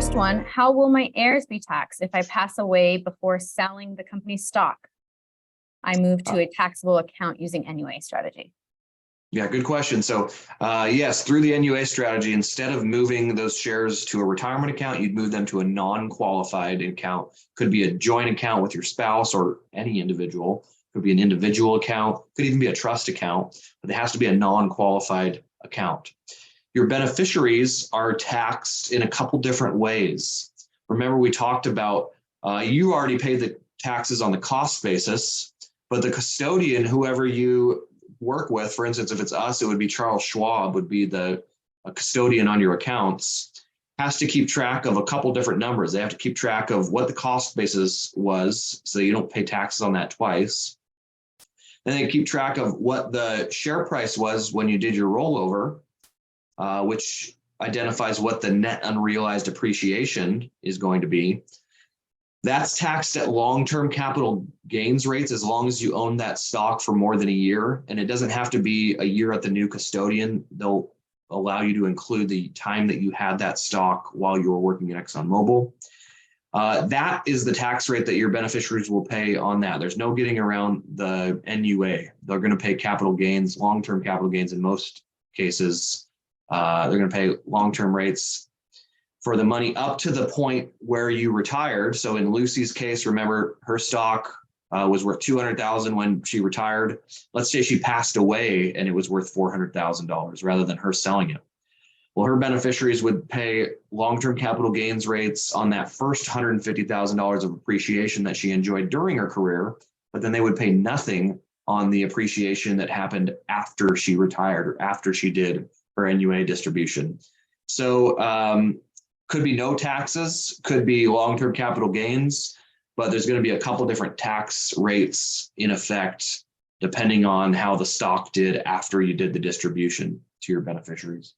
First one, how will my heirs be taxed if I pass away before selling the company's stock? I move to a taxable account using NUA strategy. Yeah, good question. So yes, through the NUA strategy, instead of moving those shares to a retirement account, you'd move them to a non-qualified account. Could be a joint account with your spouse or any individual. Could be an individual account. Could even be a trust account, but it has to be a non-qualified account. Your beneficiaries are taxed in a couple different ways. Remember, we talked about you already paid the taxes on the cost basis, but the custodian, whoever you work with, for instance, if it's us, it would be Charles Schwab would be the custodian on your accounts, has to keep track of a couple different numbers. They have to keep track of what the cost basis was, so you don't pay taxes on that twice. And they keep track of what the share price was when you did your rollover, which identifies what the net unrealized appreciation is going to be. That's taxed at long-term capital gains rates as long as you own that stock for more than a year. And it doesn't have to be a year at the new custodian. They'll allow you to include the time that you had that stock while you were working at ExxonMobil. That is the tax rate that your beneficiaries will pay on that. There's no getting around the NUA. They're going to pay capital gains, long-term capital gains in most cases. They're going to pay long-term rates for the money up to the point where you retired. So in Lucy's case, remember her stock was worth $200,000 when she retired. Let's say she passed away and it was worth $400,000 rather than her selling it. Well, her beneficiaries would pay long-term capital gains rates on that first $150,000 of appreciation that she enjoyed during her career, but then they would pay nothing on the appreciation that happened after she retired or after she did her NUA distribution. So could be no taxes, could be long-term capital gains, but there's going to be a couple different tax rates in effect depending on how the stock did after you did the distribution to your beneficiaries.